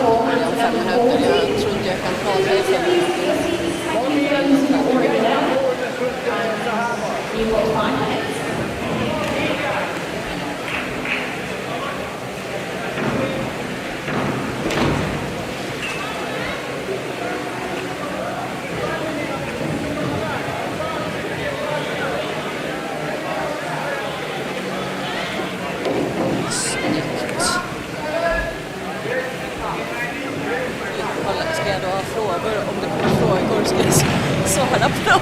Om 5 minuter. Jag tror inte jag kan prata i 5 minuter. Ska jag då ha frågor? Om det kommer frågor ska jag svara på dem.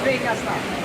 Springa snabbt.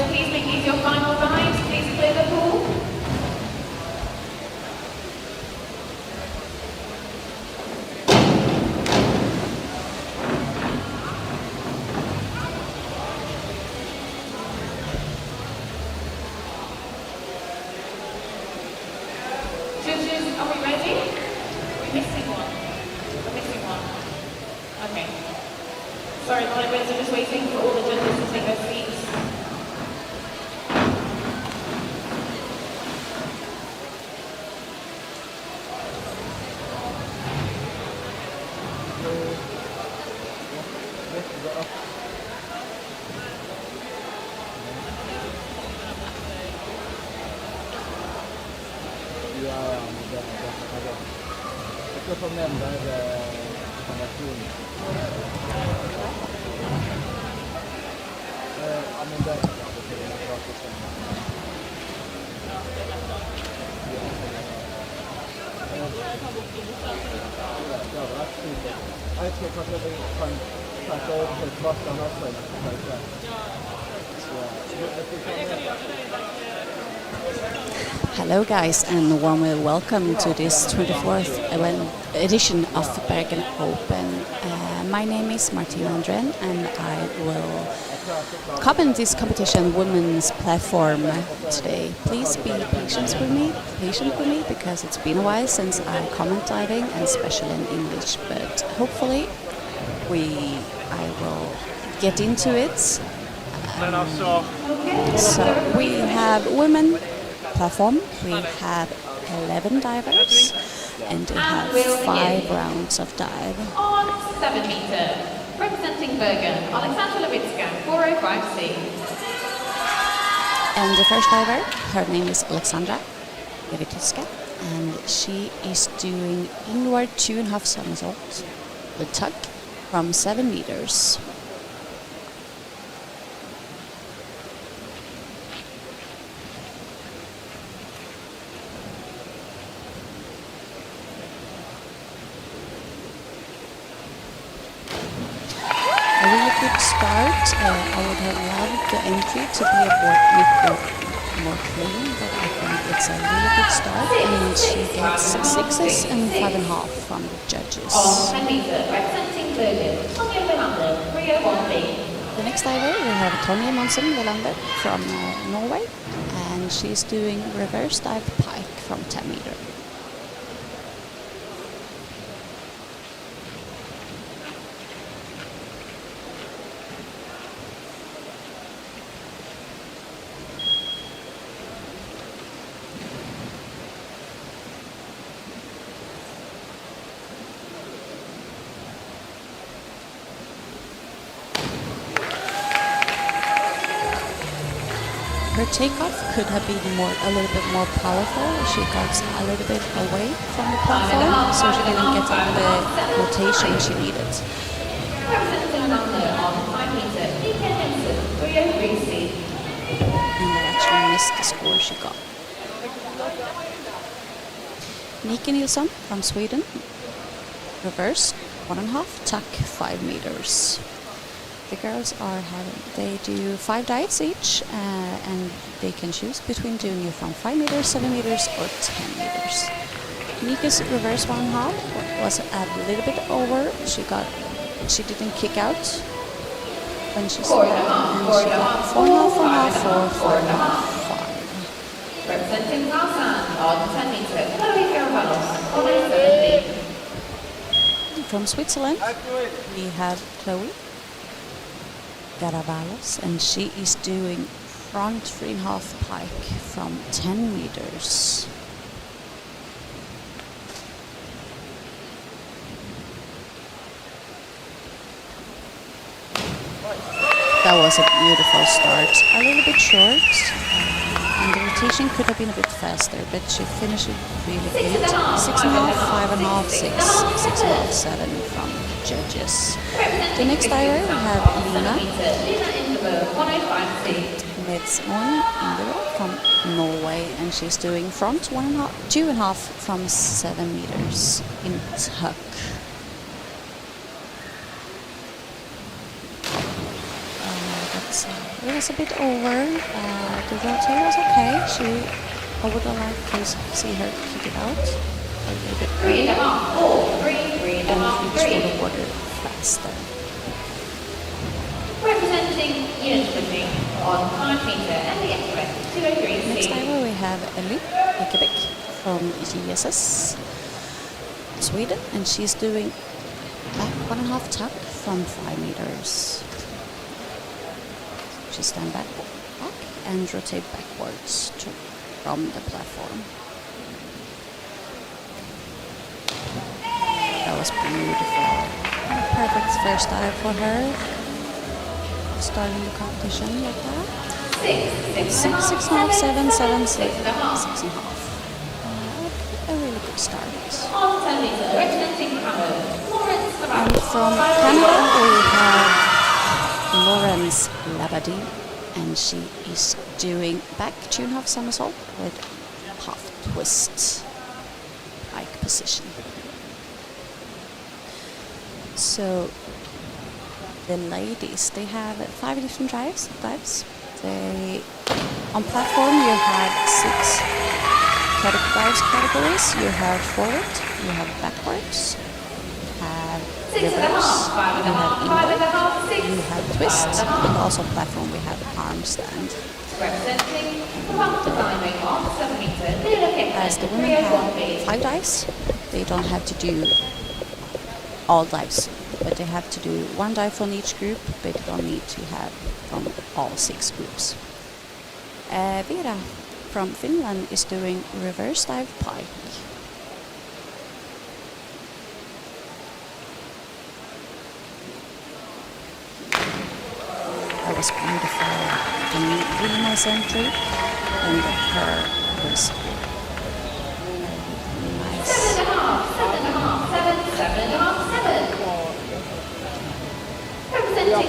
Please make these your final dives. Please clear the pool. Judges, are we ready? We're missing one. We're missing one. Okay. Sorry, divers, I'm just waiting for all the judges to take their seats. Jag får nämna information. Ja, men där. jävla super. Jag tror kanske att vi kan sätta upp till svartan också. Hello guys and warmly welcome to this 24th edition of Bergen Open. My name is Martina Andren and I will comment this competition women's platform today. Please be patient with me because it's been a while since I comment diving and especially in English, but hopefully I will get into it. So we have women platform, we have 11 divers and we have 5 rounds of dive. On 7 meter, representing Bergen, Alexandra Levitska, 405C. And the first diver, her name is Alexandra Levitska, and she is doing inward 2.5 somersault with tug from 7 meters. A really good start. I would have loved the entry to be a bit more clean, but I think it's a really good start, and she gets 6s and 5.5 from the judges. On 10 meter, representing Bergen, Tonja Welander, 301B. The next diver we have Tonja Monsen Welander from Norway, and she's doing reverse dive pike from 10 meter. Her takeoff could have been a little bit more powerful. She got a little bit away from the platform, so she didn't get the rotation she needed. Representing London on 5 meter, Nika Henson, 303C. And they actually missed the score she got. Nika Nilsson from Sweden, reverse 1.5, tuck 5 meters. The girls they do 5 dives each, and they can choose between doing it from 5 meters, 7 meters, or 10 meters. Nika's reverse 1.5 was a little bit over. She didn't kick out when she started, and she got 4.5, 4.5. Representing Lausanne on 10 meter, Chloe Garabalos, 497B. From Switzerland, we have Chloe Garabalos, and she is doing front 3.5 pike from 10 meters. That was a beautiful start. A little bit short, and the rotation could have been a bit faster, but she finished it really good. 6.5, 5.5, 6, 6.5, 7 from judges. The next diver we have Lina Medsmoen from Norway, and she's doing front 2.5 from 7 meters in tuck. It was a bit over. The rotate was okay. I would have liked to see her kick it out a little bit earlier and reach for the water faster. Representing unit flipping on 5 meter and the express 203C. Next diver we have Ellie Ekebäck from GSS Sweden, and she's doing back 1.5 tuck from 5 meters. She stand back and rotate backwards from the platform. That was beautiful. Perfect first dive for her. Starting the competition like that. 6.5, 7, 7, 6, 6.5. A really good start. On 10 meter, representing Canada, Lawrence And from Canada we have Laurence Labadie, and she is doing back 2.5 somersault with half twist pike position. So the ladies, they have 5 different dives. They on platform you have 6 categories. You have forward, you have backwards, you have reverse, you have inward, you have twist, and also on platform we have arm stand. Representing the climbing on 7 metres. As the women have 5 dives, they don't have to do all dives, but they have to do 1 dive from each group, but they don't need to have from all 6 groups. Vera from Finland is doing reverse dive pike. That was beautiful and really nice entry, and her was nice. 7.5.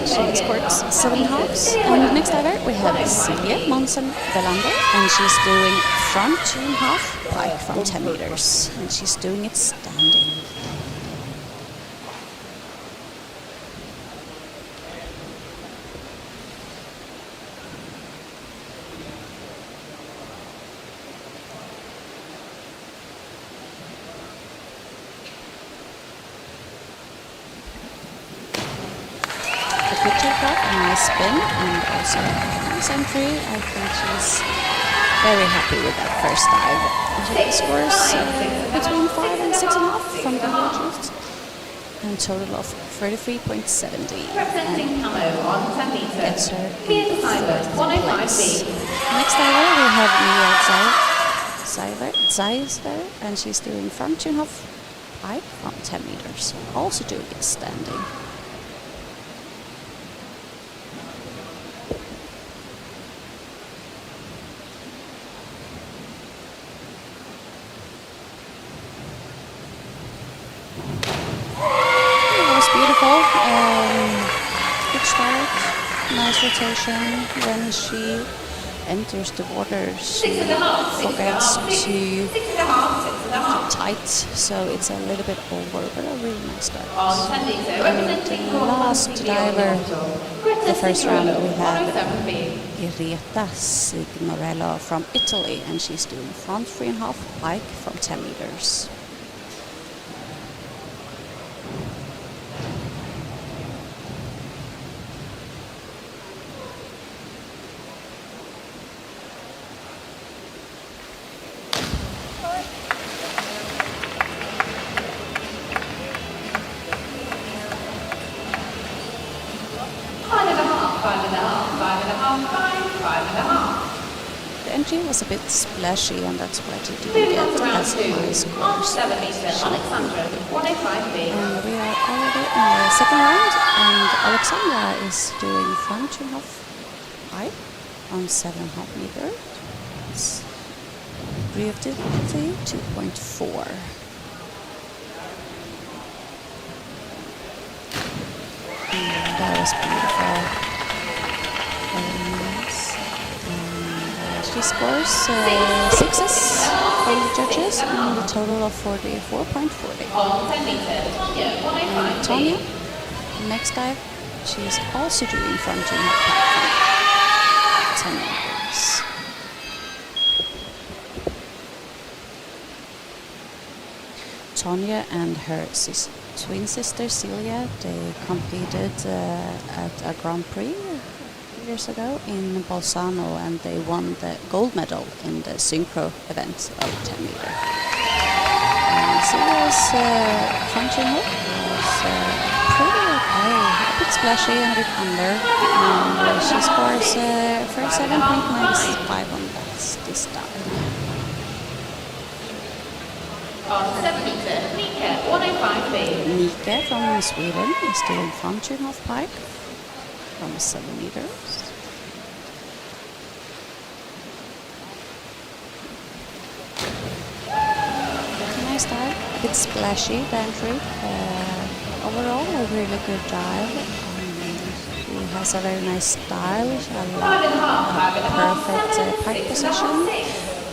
She scored 7 halves. And next diver we have Silje Monsen Velander, and she's doing front 2.5 pike from 10 meters, and she's doing it standing. Good takeoff, a nice spin, and also a nice entry. I think she's very happy with that first dive. She scores between 5 and 6.5 from the judges, and total of 33.70. Representing Camo on 10 metres. Gets her Clear in timer, 105B. Next diver we have Mia Zeiser, and she's doing front 2.5 pike from 10 meters, also doing it standing. Beautiful. Good start, nice rotation. When she enters the water, she forgets to tight, so it's a little bit over, but a really nice start. And the last diver, the first round, we have Ireta Signorello from Italy, and she's doing front 3.5 pike from 10 meters. The entry was a bit splashy, and that's why she didn't get as high scores. And we are already in the second round, and Alexandra is doing front 2.5 pike on 7.5 meters. It's difficulty 2.4. That was beautiful. Very nice. And she scores 6s from the judges and a total of 44.40. And Tonya, next dive, she's also doing front 2.5 pike from 10 meters. Tonya and her twin sister Celia, they competed at a Grand Prix years ago in Bolzano, and they won the gold medal in the synchro event of 10 meter. And Celia's front hook was pretty okay, a bit splashy and a bit under, and she scores 37.95 on this dive. On 7 metre, Mika, 105B. Mika from Sweden is doing front 2.5 pike from 7 meters. Nice dive, a bit splashy, the entry. Overall, a really good dive. He has a very nice style, a perfect pike position,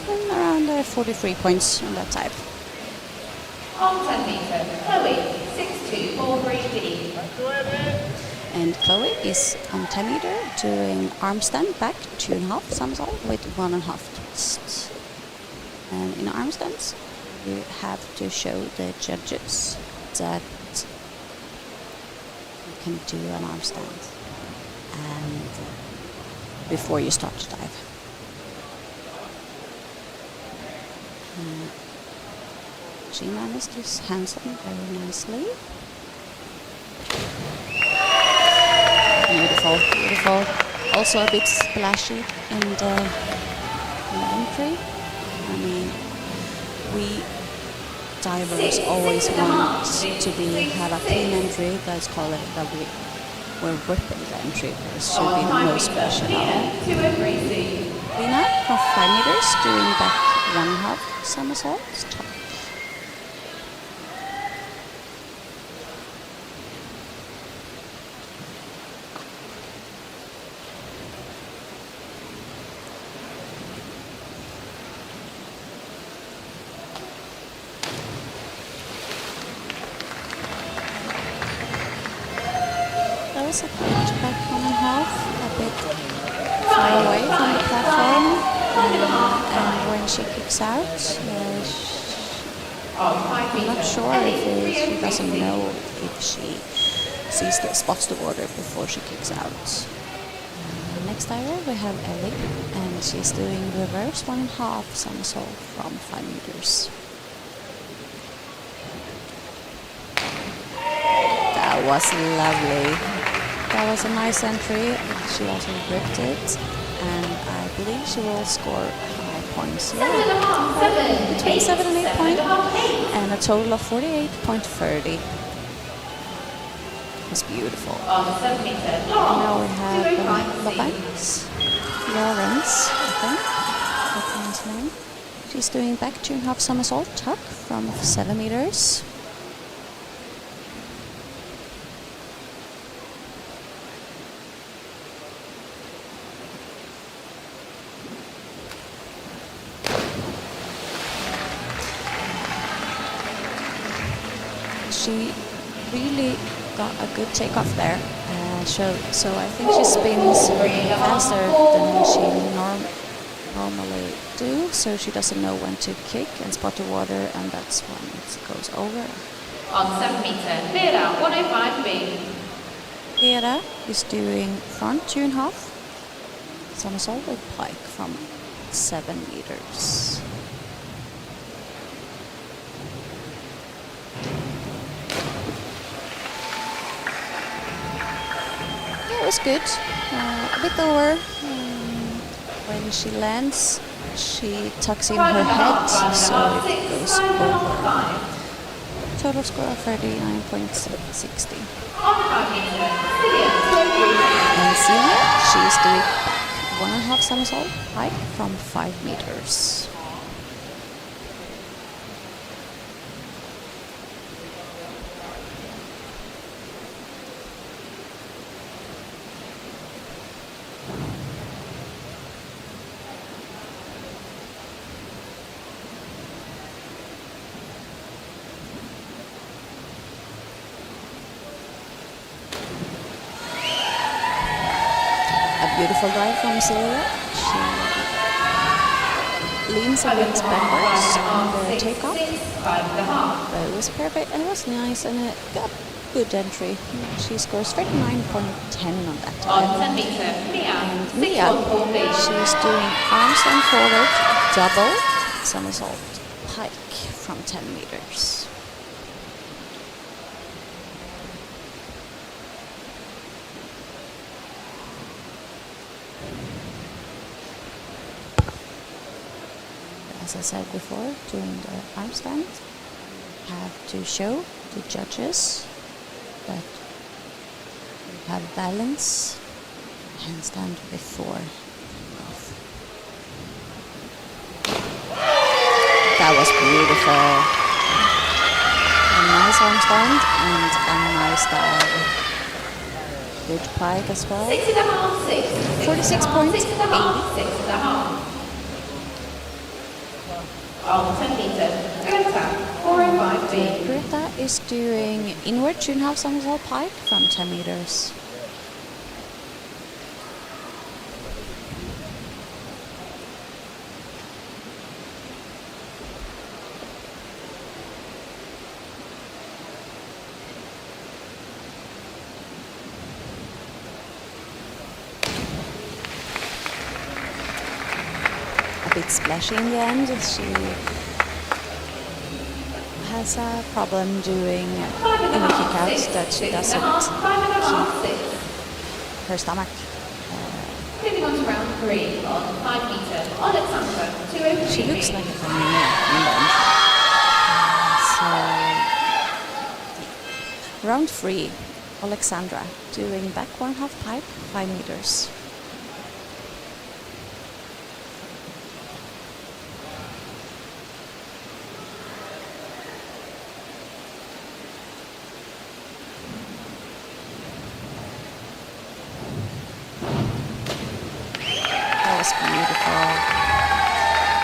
and around 43 points on that type. On 10 meter, Chloe, 6243D. And Chloe is on 10 meter doing arm stand back 2.5 somersault with 1.5 twist. And in arm stands, you have to show the judges that you can do an arm stand and before you start to dive. She managed this handstand very nicely. Beautiful, beautiful. Also a bit splashy in the entry. I mean, we divers always want to have a clean entry. Let's call it that we're ripping the entry. There should be no splash at all. Lina from 5 meters doing back 1.5 somersaults. Top. That was a good back 1.5, a bit far away from the platform, and when she kicks out, I'm not sure if she doesn't know if she spots the water before she kicks out. Next diver we have Ellie, and she's doing reverse 1.5 somersault from 5 meters. That was lovely. That was a nice entry. She also ripped it, and I believe she will score high points here. Between 7 and 8 points, and a total of 48.30. It's beautiful. Now we have Lawrence, I think. That's his name. She's doing back 2.5 somersault tuck from 7 meters. She really got a good takeoff there. So I think she spins faster than she normally do. So she doesn't know when to kick and spot the water, and that's when it goes over. On 7 meter, Vera, 105B. Vera is doing front 2.5 somersault with pike from 7 meters. It was good, a bit lower. When she lands, she tucks in her head, so it goes over. Total score of 39.60. And Celia, she's doing back 1.5 somersault pike from 5 meters. Beautiful dive from Celia. She leans and bends backwards on the takeoff. But it was perfect and it was nice, and it got good entry. She scores 39.10 on that time. On 10 meter, And Mia, she's doing arm stand forward, double somersault pike from 10 meters. As I said before, during the arm stand, you have to show the judges that you have balance handstand before off. That was beautiful. A nice arm stand and a nice dive. Good pike as well. 46.80. On 10 meter, Greta, 405B. Greta is doing inward 2.5 somersault pike from 10 meters. A bit splashy in the end. She has a problem doing in the kickouts that she doesn't keep her stomach. Moving on to round 3 on 5 meter. Alexandra, 203. She looks like a ballerina in the end. So round 3, Alexandra doing back 1.5 pipe, 5 meters. That was beautiful.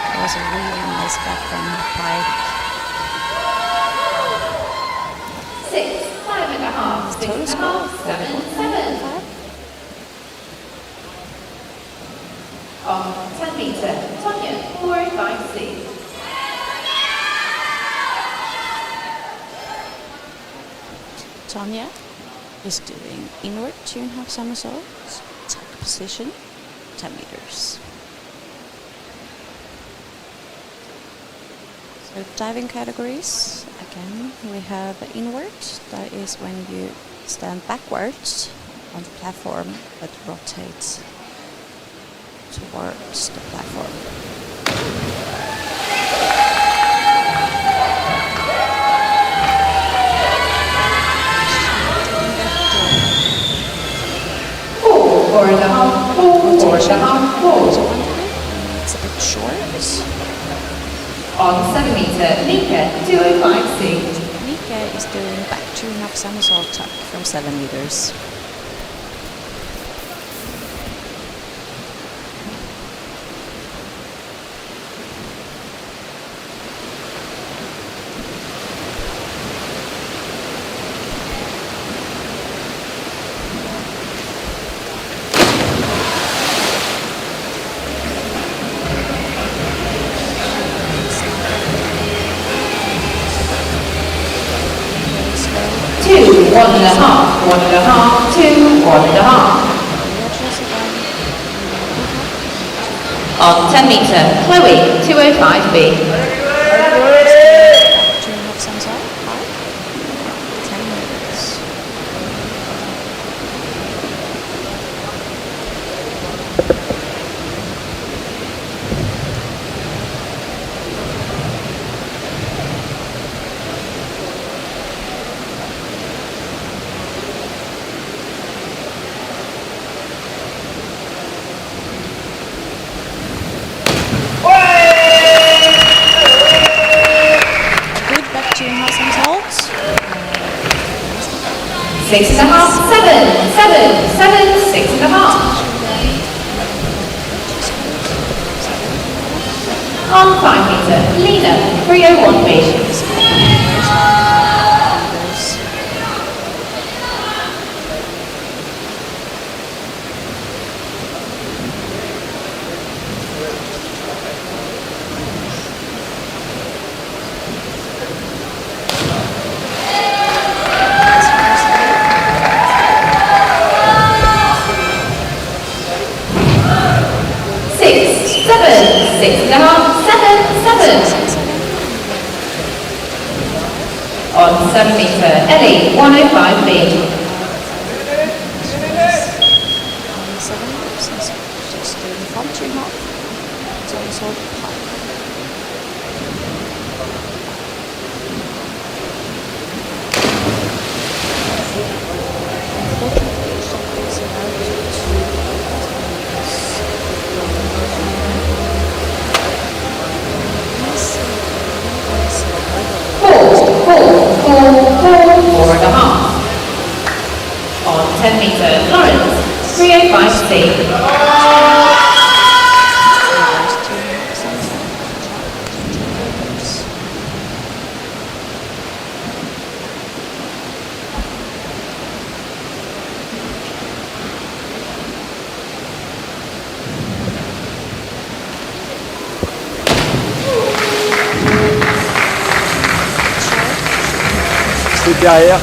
That was a really nice back 1.5 pipe. 6, 5.5, Total 6.5, score 7, 7. 44.5. On 10 meter, Tonya, 456. Tonya is doing inward 2.5 somersaults, tuck position, 10 meters. So diving categories, again we have inward, that is when you stand backwards on the platform but rotate towards the platform. Four and a half, four and a half, four. It's a bit short. On 7 meter, Nika, 205C. Nika is doing back 2.5 somersault tuck from 7 meters. Two, 1.5, 1.5, 2, 1.5. On 10 meter, Chloe, 205B. 2.5 somersault, 10 meters. Good back 2.5 somersaults. 6.5, 7, 7, 7, 6.5. On 5 meter, Lena, 301B. Six, 7, 6.5, 7, 7. On 7 meter, Ellie, 105B. 7 meters, and so just doing from 2.5 somersault pike. Unfortunately, she is allowed to Four and a half. On 10 meter, Lawrence, 305C. Tibiaia.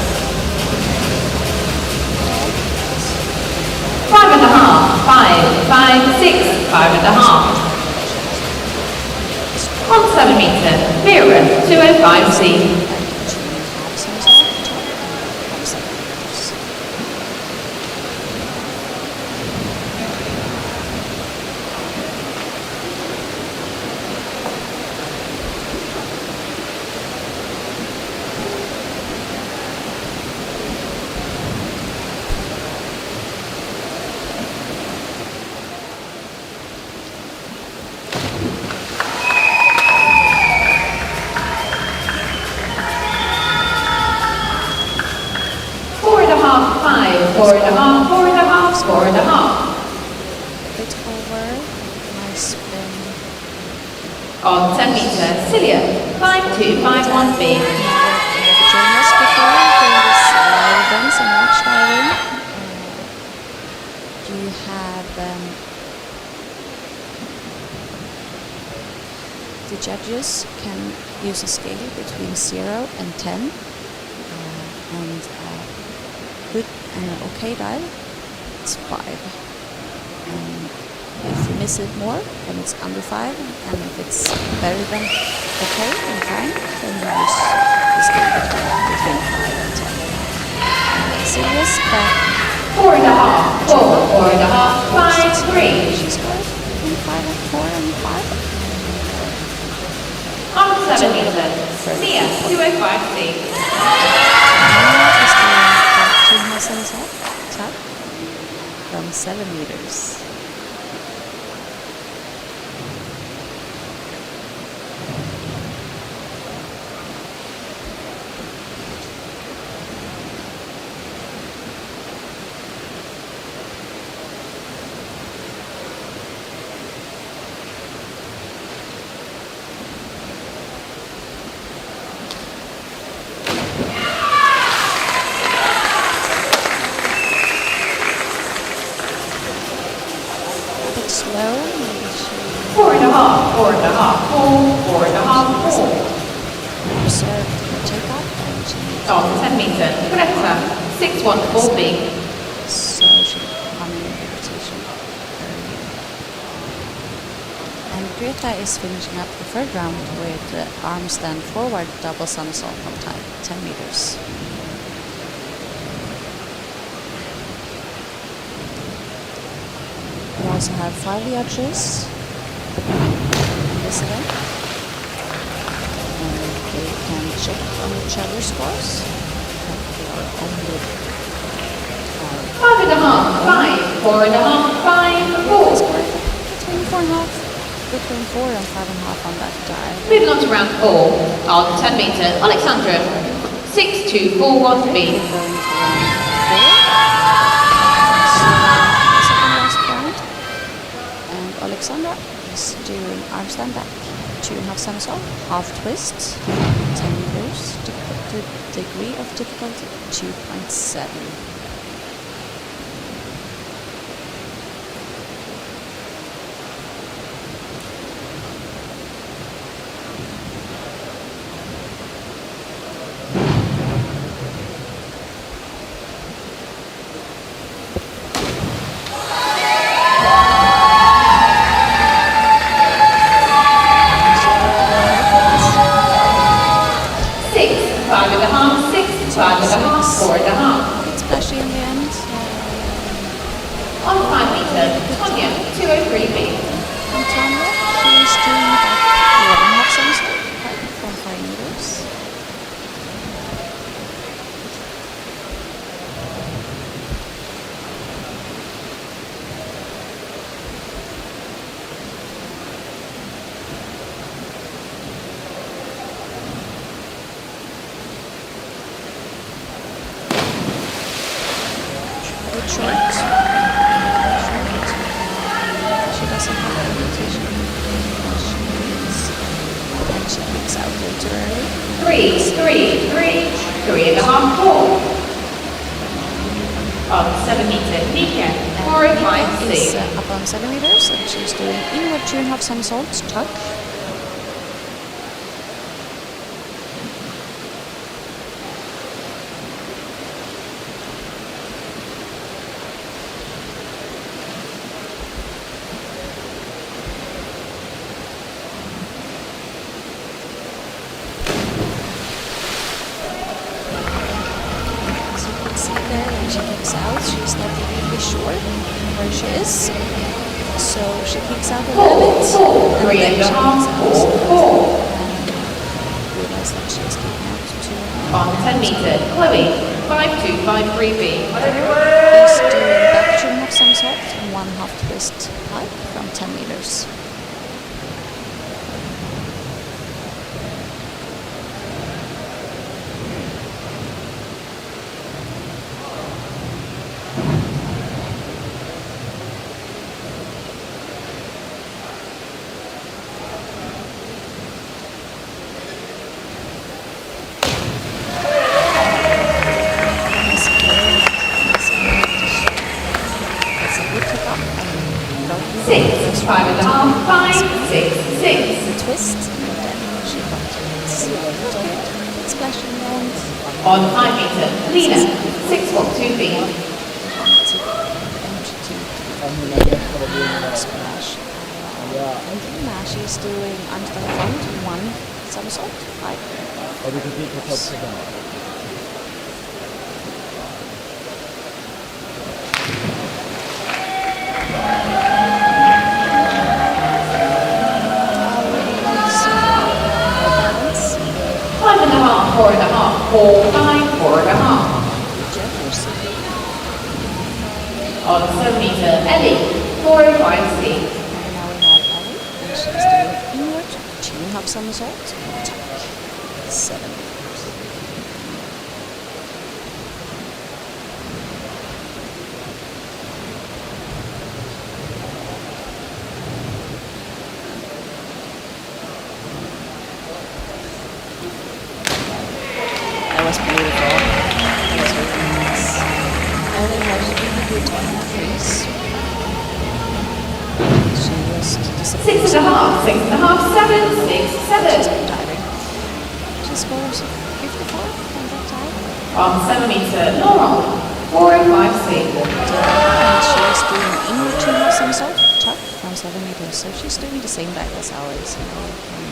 5.5, 5, 5, 6, 5.5. On 7 meter, Vera, 205C. Four and a half, 4.5. A bit over. Nice spin. On 10 meter, Cilia, 5251B. Join us before doing this live events and watch diving. You have the judges can use a scale between 0 and 10, and good and an okay dive, it's 5. And if you miss it more, then it's under 5, and if it's better than okay and fine, then you use the scale between 5 and 10. Serious, but 4.5, 4.5, 5, 3. she scored between 5 and 4 and 5. On 7 meter, Mia, 205C. Tap from 7 meters. Slow, maybe she 4.5, 4.5, 4.5, 4. observed her takeoff and she On 10 meter, Greta, 614B. so she come in the rotation earlier. And Greta is finishing up the third round with arm stand forward double somersault from 10 meters. We also have 5 judges in this event, and they can check on each other's scores. But they are only 5.5, 5, 4.5, 5, 4. scored between 4.5, between 4 and 5.5 on that dive. Moving on to round 4. On 10 meter, Alexandra, 6241B. Going to round 4. Alexandra is doing arm stand back, 2.5 somersault, half twist, 10 meters, degree of difficulty 2.7. It's splashy in the end. On 5 meter, Tonya, 203B. And Tanya, she's doing back 1.5 somersault from 5 meters. Short. She doesn't have a rotation she needs, and she kicks out way too early. 3.5, 4. On 7 meter, Nika, Is 405C. up on 7 meters, and she's doing inward 2.5 somersaults, tuck. she kicks out. She's not really sure where she is. So she kicks out a little bit. And Three then and a she half, kicks out. four. And realize that she's kicking out to On 10 meter, Chloe, 5253B. is doing back 2.5 somersault and 1.5 twist pike from 10 meters. That's good. That's good. That's a good kick up. Six, five and a half, five, six, six. The twist, and then she got it. Splashing around. On 5 meter, Lena, 612B. To entry to I mean, I guess what I'm doing now. splash. Yeah. And now she's doing under the front, 1 somersault, 5. Or we could beat the top second. Really nice balance. 5 and a half, 4 and a half, 4, 5, 4 and a half. Generous. On 7 meter, Ellie, 405C. And now we have Ellie, and she's doing inward, 2.5 somersault, tuck, 7 meters. That was beautiful. That was really nice. Ellie has really good increase. She was disappointed. 6 and a half, 6 and a half, 7, 6, 7. Diving. She scores 54 on that time. On 7 meter, Laurel, 405C. And she's doing inward 2.5 somersault, tuck from 7 meters. So she's doing the same dive as Ellie. So you can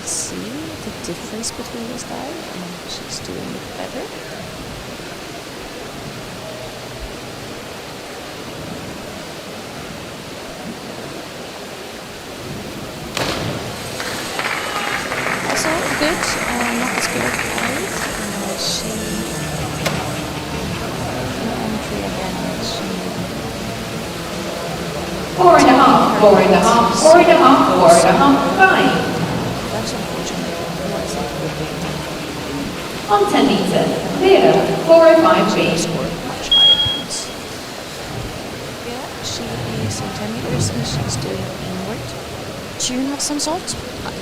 see the difference between this dive, and she's doing it better. Also good, not as good as Ellie. She no entry again. She 4 and a half, 4 and a half, 4 and a half, 4 and a half, 5. that's unfortunate. Otherwise, that would be On 10 meter, Vera, 405B. scored much higher points. Yeah, she is on 10 meters and she's doing inward. 2.5 somersault, pike.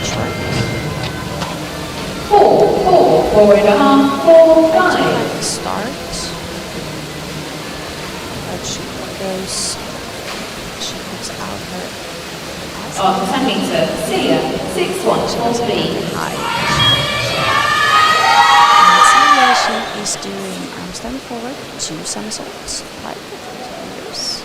Shark. 4 and a half, 4, I do 5. like the start. But she goes, she puts out her ass. On 10 meter, Celia, 614B. High. And Celia, she is doing arm stand forward, 2 somersaults, 5 meters.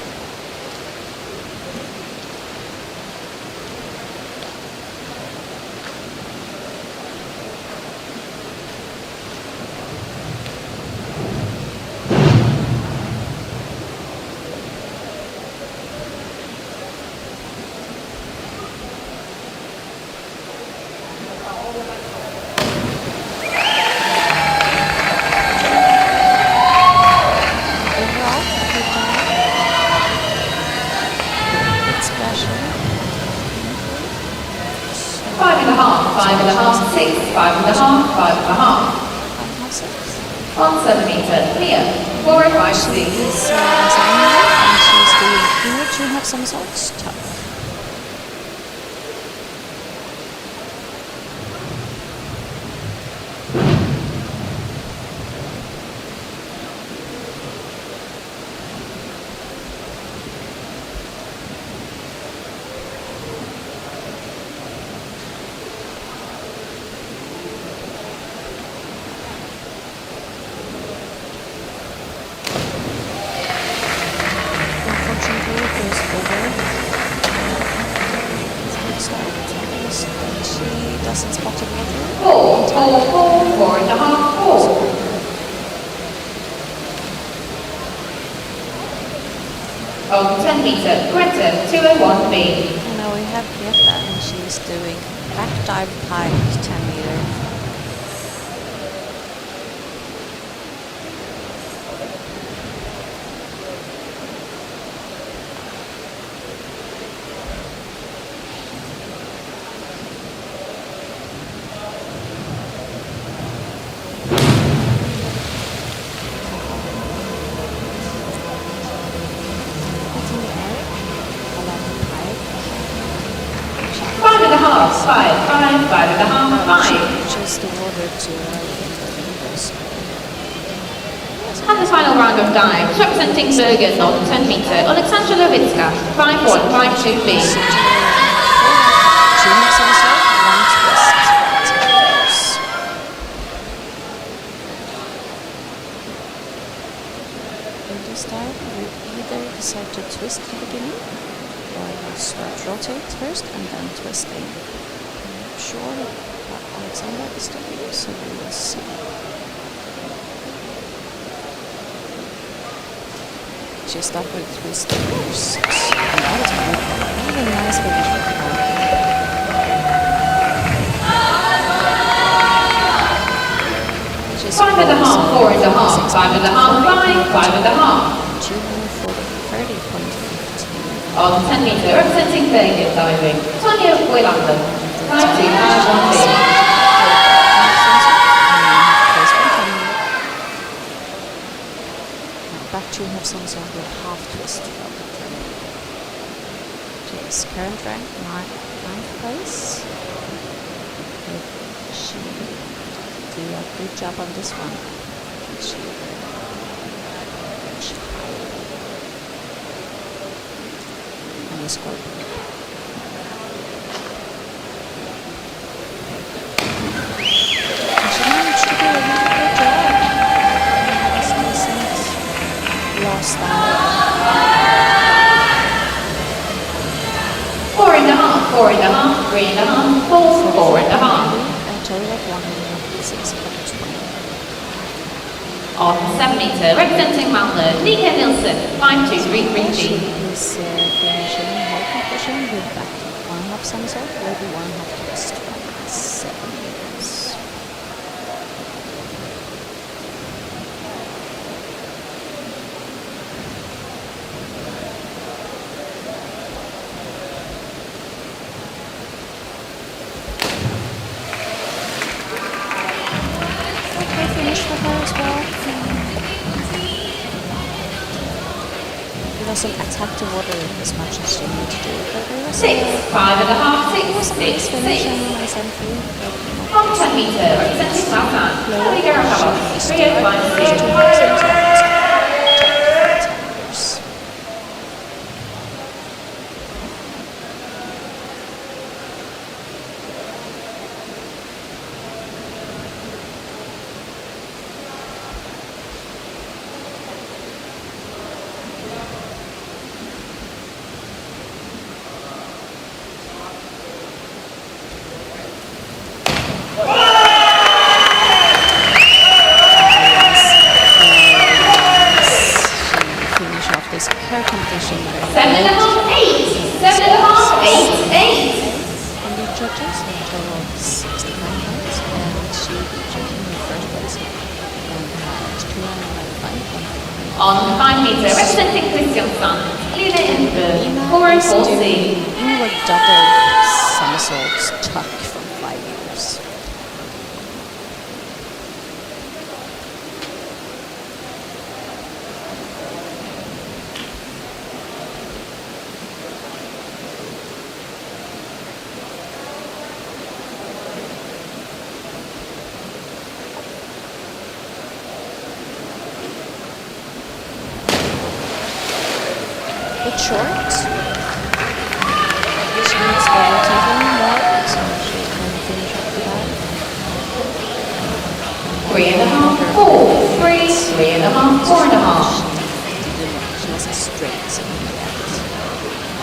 Overall, good dive. Good splashing. 5 and a half, 5 and a half, 6, 5 and a half, 5 and a half. 5.6. On 7 meter, Mia, 405C. Is and she's doing inward 2.5 somersaults, tuck. On 10 meter, Greta 201B. And now we have Greta, and she's doing back dive pike 10 meter. That's in the air. 11 pike. 5.5, 5.5, 5. Just the water to windows. And the final round of dives, representing Bergen on 10 meter, Alexandra Lewicka, 5152B. Junior somersault, one twist, 10 meters. In this dive, you either decide to twist at the beginning, or you start rotate first and then twisting. I'm not sure what Alexandra is doing, so we will see. She started with twisting first, and that was really nice finish for her. She's 5.5, 4.5, 5.5, 5.5. Junior for 30.15. On 10 meter, representing Bergen diving, Tanya Welander, 5251B. Back to have some sort of half twist from the turn. She is current rank 9th place. If she do a good job on this one, she will reach higher. And the scorpion. And she managed to do a really good job. Lost that. 4.5, 4.5, 3.5, 4, 4.5. A total of 106.20. On 7 meter, representing Malmö, Nika Nilsson, 5233B. She is finishing her competition with back 1.5 somersault with 1.5 twist from 7 meters. Finish for her as well. It doesn't attack the water as much as you need to do, but it was 6, 5.5, 6, 6, 6. finish and nice entry. But On 10 meter, representing Lausanne, Kelly Garahava, 3.5, 10 meters. Her competition very 7.5, 8, 7.5, 8, 8. And the judges in total 69 points, and she beat in the first place and had 295. On 5 meter, representing Kristiansand, Lina Enberg, Ina is 4.40. doing inward double somersaults tuck from 5 meters. Bit short. She needs to rotate more, so she can finish up the dive. 3.5, 4, 3, 3.5, 4.5. She has a straight in the end.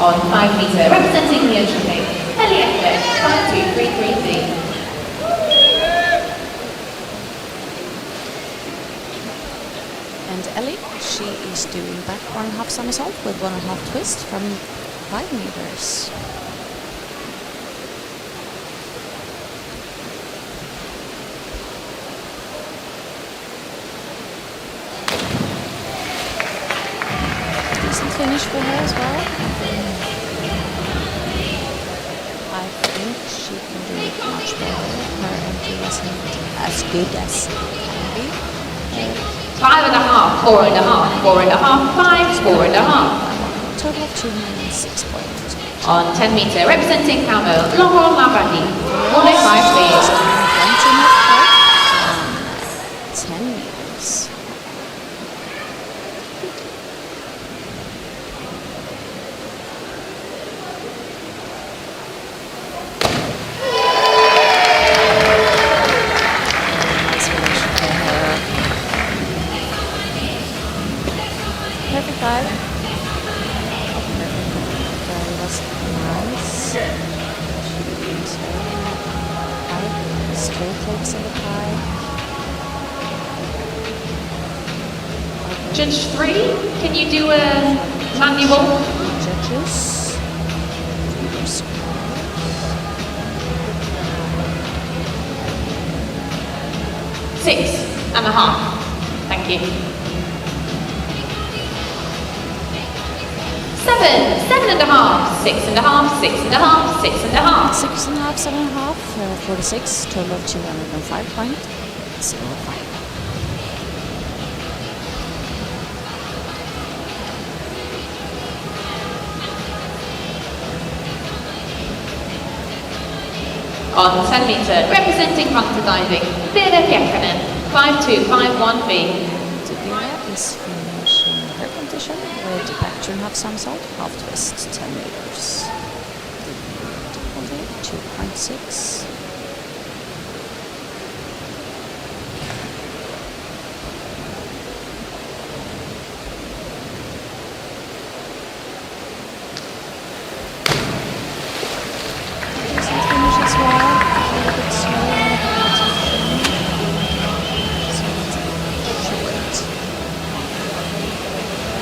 On 5 meter, representing Jönköping, Ellie Ekberg, 5233B. And Ellie, she is doing back 1.5 somersault with 1.5 twist from 5 meters. Decent finish for her as well. I think she can do it much better. Her entry wasn't as good as it can be. 5.5, 4.5, 4.5, 5, 4.5. Total of 2 minutes 6 points. On 10 meter, representing Camo, Laurent Labrani, 105 speed. 10 meters. Nice finish for her. Perfect dive. That was nice. She's straight legs in the pie. Judge 3, can you do a manual? Judges. 6.5. Thank you. 7, 7.5, 6.5, 6.5, 6.5. 6.5, 7.5, 46, total of 205.05. On 10 meter, representing Panther diving, Vera Piekkanen, 5251B. Vera is finishing her competition with back 2.5 somersault, half twist, 10 meters. Difficulty 2.6. Decent finish as well, a little bit slow in the competition. So it's short.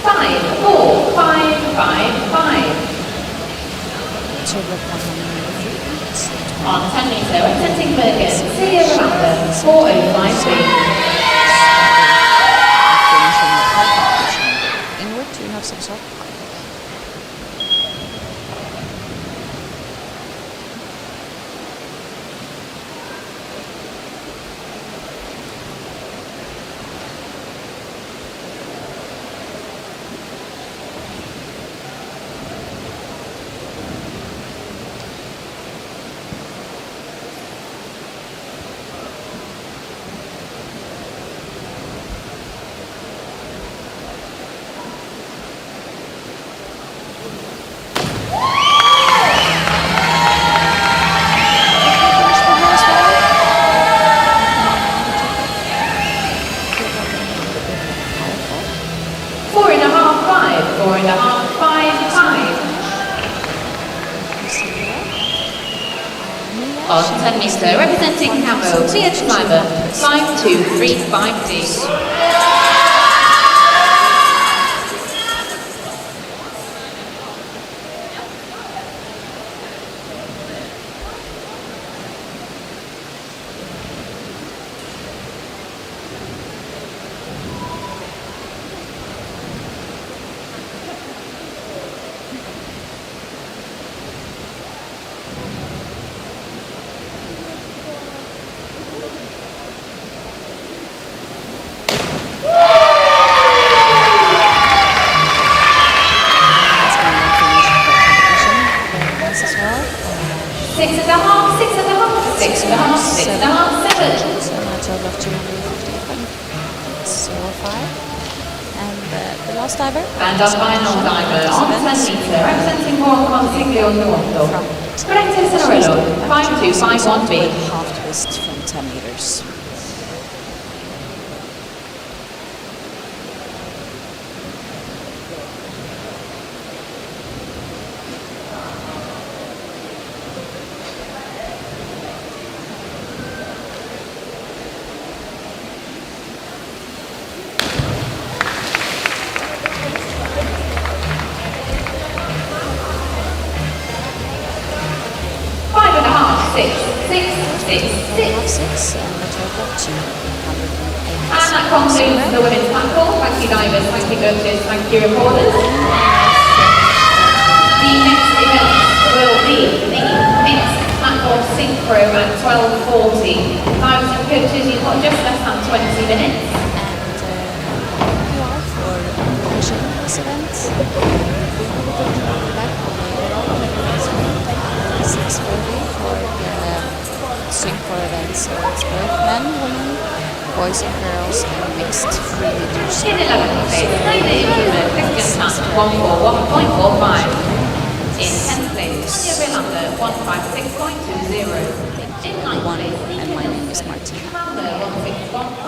5, 4, 5, 5, 5. Total of 103. On 10 meter, representing Bergen, Celia Miranda, 4.05B. Finishing the high competition. Inward 2.5 somersault. Finish for her as well. 4.5, 5, 4.5, 5, 5. On 10 meter, representing Camo, Tia Climber, 5235D. That's going to finish the competition. Very nice as well. 6.5, 6.5, 6.5, 6.5, 7. So a total of 250.05. And the last diver. And our final diver on 10 meter, representing Juan Consiglio Nuoto, Brette Sonorello, 5251B. Half twist from 10 meters. it's 6. 1.5, 6, and a total of 208. And that concludes the women's platform. Thank you, divers. Thank you, judges. Thank you, reporters. The next event will be the mixed platform synchro at 12:40. Divers and coaches, you've got just less than 20 minutes. And thank you all for watching this event. We will be back later on at 6:30 for the synchro event. So it's both men, women, boys and girls, and mixed 3 meters. In 11th place, Heide Implement, Christian Hunt, 141.45. In 10th place, Tanya Villander, 156.20. In 9th place, And my name is Martina. Commander, 161.